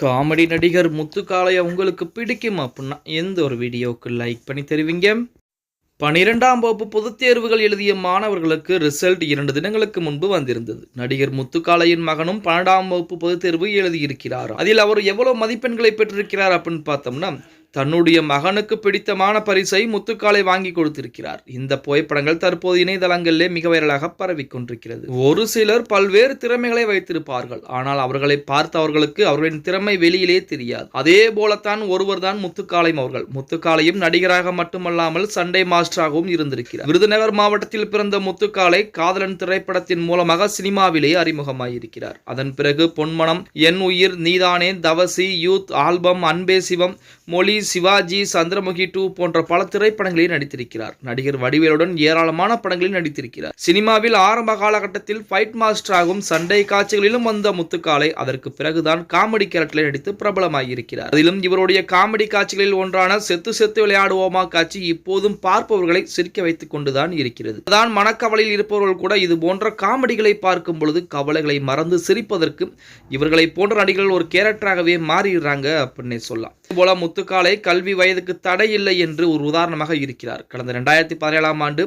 Comedy நடிகர் முத்துக்காளைய உங்களுக்கு பிடிக்கும் அப்படின்னா எந்த ஒரு வீடியோவுக்கு லைக் பண்ணி தருவீங்க? 12ஆம் வகுப்பு பொதுத் தேர்வுகள் எழுதிய மாணவர்களுக்கு ரிசல்ட் 2 தினங்களுக்கு முன்பு வந்திருந்தது. நடிகர் முத்துக்காளையின் மகனும் 12ஆம் வகுப்பு பொதுத் தேர்வு எழுதியிருக்கிறார். அதில் அவர் எவ்வளவு மதிப்பெண்களை பெற்றிருக்கிறார் அப்படின்னு பார்த்தோம்னா, தன்னுடைய மகனுக்கு பிடித்தமான பரிசை முத்துக்காளை வாங்கி கொடுத்திருக்கிறார். இந்த புகைப்படங்கள் தற்போது இணையதளங்களிலே மிக வைரலாக பரவி கொண்டிருக்கிறது. ஒரு சிலர் பல்வேறு திறமைகளை வைத்திருப்பார்கள், ஆனால் அவர்களை பார்த்து அவர்களுக்கு அவர்களின் திறமை வெளியிலே தெரியாது. அதே போலத்தான் ஒருவர் தான் முத்துக்காளை அவர்கள். முத்துக்காளையும் நடிகராக மட்டுமல்லாமல் சண்டே மாஸ்டராகவும் இருந்திருக்கிறார். விருதுநகர் மாவட்டத்தில் பிறந்த முத்துக்காளை காதலன் திரைப்படத்தின் மூலமாக சினிமாவிலே அறிமுகமாயிருக்கிறார். அதன் பிறகு பொன்மனம், என் உயிர், நீதானே, தவசி, யூத் ஆல்பம், அன்பே சிவம், மொழி, சிவாஜி, சந்திரமுகி 2 போன்ற பல திரைப்படங்களில் நடித்திருக்கிறார். நடிகர் வடிவேலுடன் ஏராளமான படங்களில் நடித்திருக்கிறார். சினிமாவில் ஆரம்ப காலகட்டத்தில் ஃபைட் மாஸ்டராகவும் சண்டை காட்சிகளிலும் வந்த முத்துக்காளை அதற்கு பிறகுதான் காமெடி கேரக்டரில் நடித்து பிரபலமாகியிருக்கிறார். அதிலும் இவருடைய காமெடி காட்சிகளில் ஒன்றான செத்து செத்து விளையாடுவோமா காட்சி இப்போதும் பார்ப்பவர்களை சிரிக்க வைத்துக் கொண்டுதான் இருக்கிறது. அதான் மனக்கவலையில் இருப்பவர்கள் கூட இது போன்ற காமெடிகளை பார்க்கும் பொழுது கவலைகளை மறந்து சிரிப்பதற்கு இவர்களை போன்ற நடிகர்கள் ஒரு கேரக்டராகவே மாறிடுறாங்க அப்படின்னு சொல்லலாம். போல முத்துக்காளை கல்வி வயதுக்கு தடை இல்லை என்று ஒரு உதாரணமாக இருக்கிறார். கடந்த 2017ஆம் ஆண்டு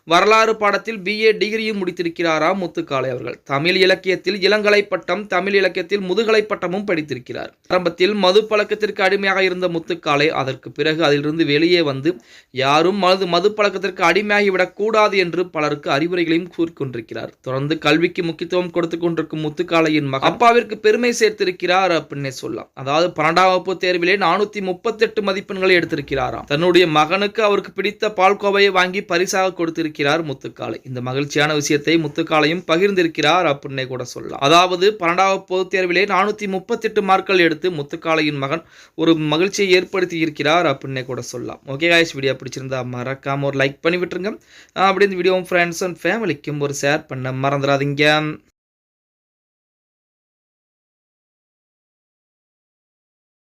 வரலாறு பாடத்தில் BA டிகிரியும் முடித்திருக்கிறாராம் முத்துக்காளை அவர்கள். தமிழ் இலக்கியத்தில் இளங்கலை பட்டம், தமிழ் இலக்கியத்தில் முதுகலை பட்டமும் படித்திருக்கிறார். ஆரம்பத்தில் மது பழக்கத்திற்கு அடிமையாக இருந்த முத்துக்காளை அதற்கு பிறகு அதிலிருந்து வெளியே வந்து யாரும் மது பழக்கத்திற்கு அடிமையாகிவிடக் கூடாது என்று பலருக்கு அறிவுரைகளையும் கூறிக்கொண்டிருக்கிறார். தொடர்ந்து கல்விக்கு முக்கியத்துவம் கொடுத்துக் கொண்டிருக்கும் முத்துக்காளையின் மகன் அப்பாவிற்கு பெருமை சேர்த்திருக்கிறார் அப்படின்னே சொல்லலாம். அதாவது 12ஆம் வகுப்பு தேர்விலே 438 மதிப்பெண்களை எடுத்திருக்கிறாராம். தன்னுடைய மகனுக்கு அவருக்கு பிடித்த பால்கோவையை வாங்கி பரிசாக கொடுத்திருக்கிறார் முத்துக்காளை. இந்த மகிழ்ச்சியான விஷயத்தை முத்துக்காளையும் பகிர்ந்திருக்கிறார் அப்படின்னே கூட சொல்லலாம். அதாவது 12ஆம் வகுப்பு பொதுத் தேர்விலே 438 மார்க்கள் எடுத்து முத்துக்காளையின் மகன் ஒரு மகிழ்ச்சியை ஏற்படுத்தி இருக்கிறார் அப்படின்னே கூட சொல்லலாம். ஓகே गाइस, வீடியோ பிடிச்சிருந்தா மறக்காம ஒரு லைக் பண்ணி விட்டுருங்க. அப்படி இந்த வீடியோ ஃப்ரெண்ட்ஸ் அண்ட் ஃபேமிலிக்கும் ஒரு ஷேர் பண்ண மறந்துடாதீங்க.